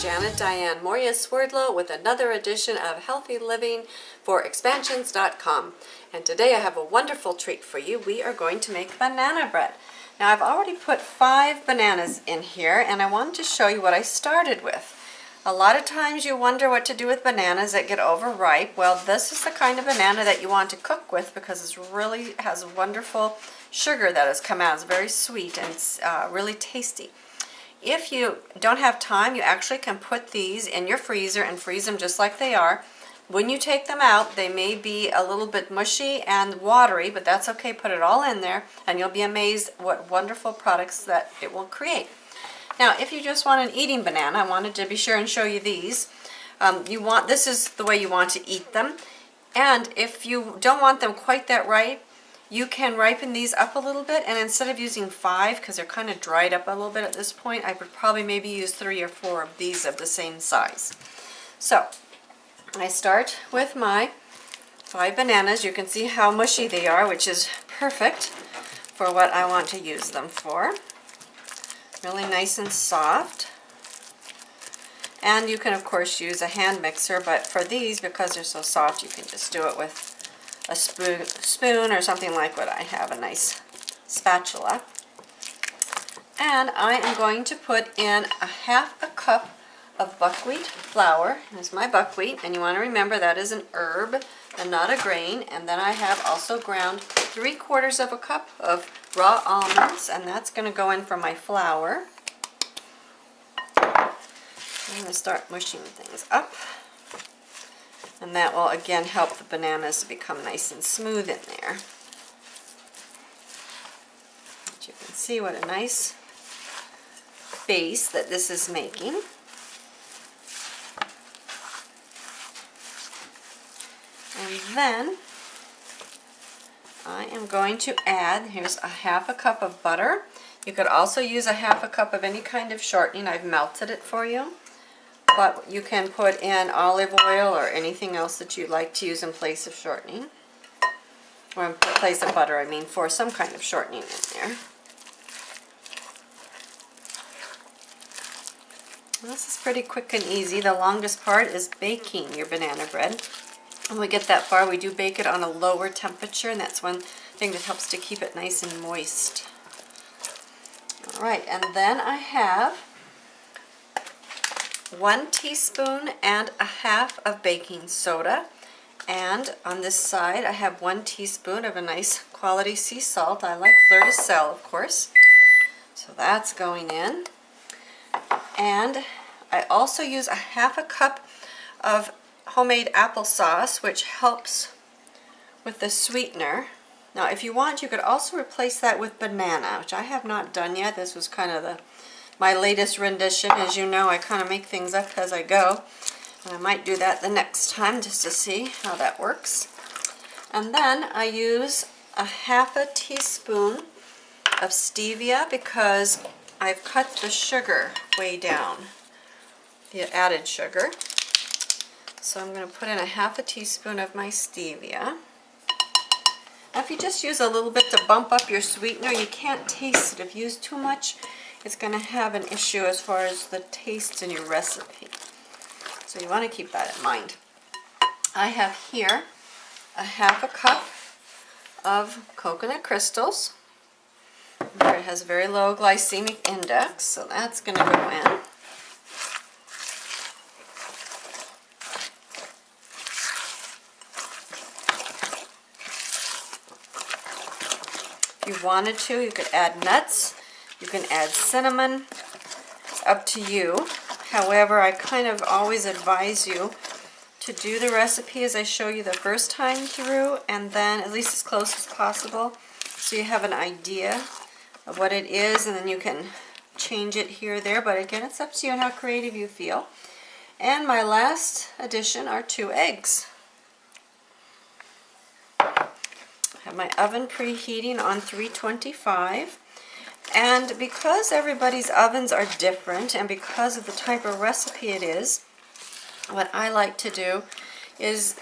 Diane Mourglia-Swerdlow with another edition of Healthy Living for Expansions.com. And today I have a wonderful treat for you. We are going to make banana bread. Now I've already put 5 bananas in here, and I wanted to show you what I started with. A lot of times you wonder what to do with bananas that get overripe. Well, this is the kind of banana that you want to cook with because it really has wonderful sugar that has come out. It's very sweet and it's really tasty. If you don't have time, you actually can put these in your freezer and freeze them just like they are. When you take them out, they may be a little bit mushy and watery, but that's okay. Put it all in there and you'll be amazed what wonderful products that it will create. Now, if you just want an eating banana, I wanted to be sure and show you these. This is the way you want to eat them. And if you don't want them quite that ripe, you can ripen these up a little bit, and instead of using 5, because they're kind of dried up a little bit at this point, I would probably maybe use 3 or 4 of these of the same size. So, I start with my 5 bananas. You can see how mushy they are, which is perfect for what I want to use them for. Really nice and soft. And you can of course use a hand mixer, but for these, because they're so soft, you can just do it with a spoon or something like what I have, a nice spatula. And I am going to put in a half a cup of buckwheat flour. Here's my buckwheat, and you want to remember that is an herb and not a grain. And then I have also ground 3/4 of a cup of raw almonds, and that's going to go in for my flour. I'm going to start mushing things up. And that will again help the bananas to become nice and smooth in there. But you can see what a nice base that this is making. And then I am going to add, here's a half a cup of butter. You could also use a half a cup of any kind of shortening. I've melted it for you. But you can put in olive oil or anything else that you'd like to use in place of shortening. Or in place of butter, I mean, for some kind of shortening in there. This is pretty quick and easy. The longest part is baking your banana bread. When we get that far, we do bake it on a lower temperature, and that's one thing that helps to keep it nice and moist. Alright, and then I have 1 teaspoon and a half of baking soda, and on this side I have 1 teaspoon of a nice quality sea salt. I like Fleur de Sel, of course, so that's going in. And I also use a half a cup of homemade applesauce, which helps with the sweetener. Now if you want, you could also replace that with banana, which I have not done yet. This was kind of my latest rendition. As you know, I kind of make things up as I go. And I might do that the next time just to see how that works. And then I use a half a teaspoon of stevia because I've cut the sugar way down, the added sugar. So I'm going to put in a half a teaspoon of my stevia. Now if you just use a little bit to bump up your sweetener, you can't taste it. If you use too much, it's going to have an issue as far as the taste in your recipe. So you want to keep that in mind. I have here a half a cup of coconut crystals. It has a very low glycemic index, so that's going to go in. If you wanted to, you could add nuts. You can add cinnamon. It's up to you. However, I kind of always advise you to do the recipe as I show you the first time through, and then at least as close as possible so you have an idea of what it is, and then you can change it here or there. But again, it's up to you and how creative you feel. And my last addition are 2 eggs. I have my oven preheating on 325. And because everybody's ovens are different, and because of the type of recipe it is, what I like to do is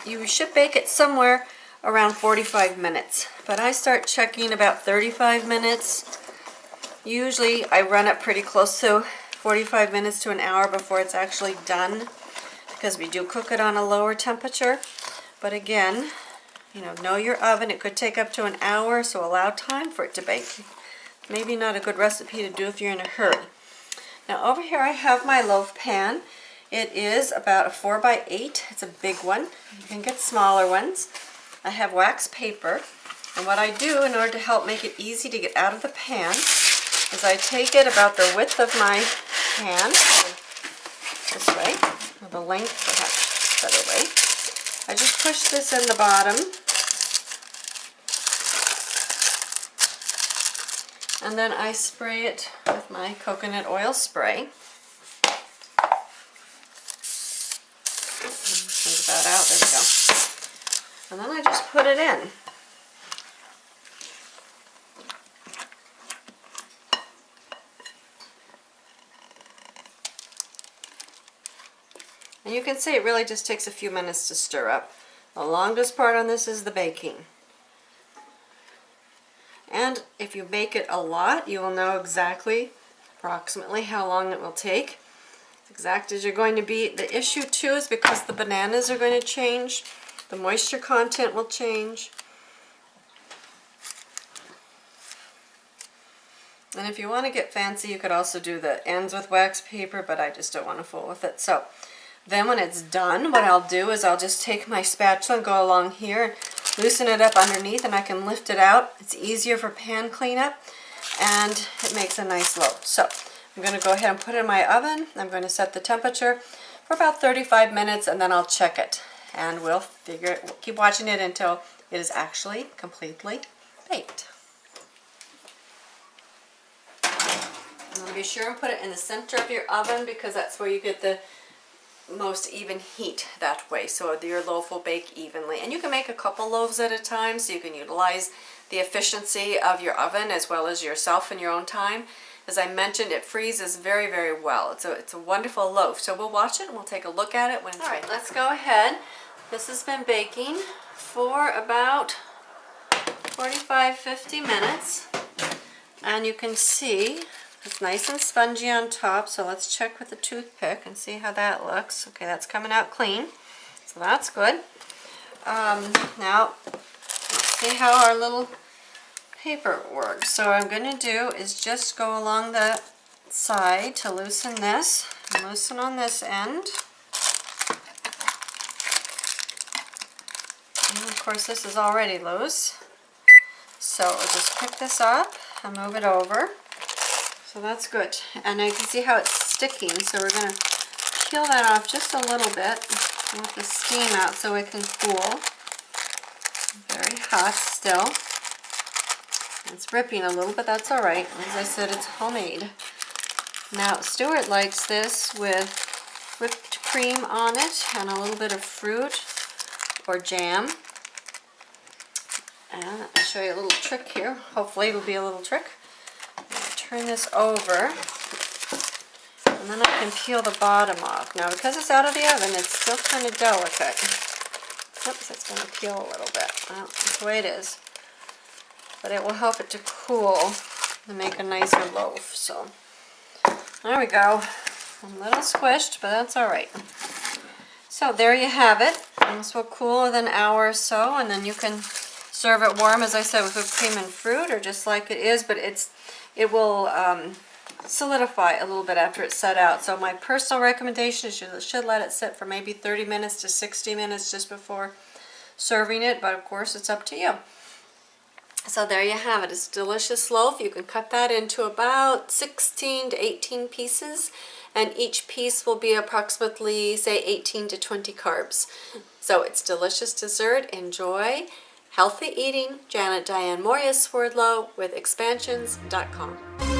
you should bake it somewhere around 45 minutes. But I start checking about 35 minutes. Usually I run it pretty close to 45 minutes to an hour before it's actually done, because we do cook it on a lower temperature. But again, know your oven. It could take up to an hour, so allow time for it to bake. Maybe not a good recipe to do if you're in a hurry. Now over here I have my loaf pan. It is about a 4 by 8. It's a big one. You can get smaller ones. I have wax paper, and what I do in order to help make it easy to get out of the pan is I take it about the width of my hand, this way, or the length, perhaps better way. I just push this in the bottom, and then I spray it with my coconut oil spray. Think that out, there we go. And then I just put it in. And you can see it really just takes a few minutes to stir up. The longest part on this is the baking. And if you bake it a lot, you will know approximately how long it will take. As exact as you're going to be. The issue too is because the bananas are going to change, the moisture content will change. And if you want to get fancy, you could also do the ends with wax paper, but I just don't want to fool with it. So then when it's done, what I'll do is I'll just take my spatula and go along here and loosen it up underneath, and I can lift it out. It's easier for pan cleanup, and it makes a nice loaf. So I'm going to go ahead and put it in my oven. I'm going to set the temperature for about 35 minutes, and then I'll check it. And we'll keep watching it until it is actually completely baked. And be sure and put it in the center of your oven, because that's where you get the most even heat that way, so your loaf will bake evenly. And you can make a couple loaves at a time, so you can utilize the efficiency of your oven as well as yourself in your own time. As I mentioned, it freezes very, very well. It's a wonderful loaf. So we'll watch it and we'll take a look at it when it's ready. All right, let's go ahead. This has been baking for about 45-50 minutes, and you can see it's nice and spongy on top. So let's check with the toothpick and see how that looks. Okay, that's coming out clean, so that's good. Now let's see how our little paper works. So what I'm going to do is just go along the side to loosen this and loosen on this end. And of course this is already loose, so we'll just pick this up and move it over. So that's good. And you can see how it's sticking, so we're going to peel that off just a little bit and let the steam out so it can cool. Very hot still. It's dripping a little, but that's alright. As I said, it's homemade. Now, Stewart likes this with whipped cream on it and a little bit of fruit or jam. And I'll show you a little trick here. Hopefully it'll be a little trick. Turn this over, and then I can peel the bottom off. Now, because it's out of the oven, it's still kind of delicate. Oops, it's going to peel a little bit. Well, that's the way it is. But it will help it to cool and make a nicer loaf. So, there we go. A little squished, but that's alright. So, there you have it. And this will cool within an hour or so, and then you can serve it warm, as I said, with whipped cream and fruit, or just like it is, but it will solidify a little bit after it's set out. So my personal recommendation is you should let it sit for maybe 30 minutes to 60 minutes just before serving it, but of course it's up to you. So there you have it. It's a delicious loaf. You can cut that into about 16 to 18 pieces, and each piece will be approximately, say, 18 to 20 carbs. So it's delicious dessert. Enjoy. Healthy eating. Diane Mourglia-Swerdlow with expansions.com.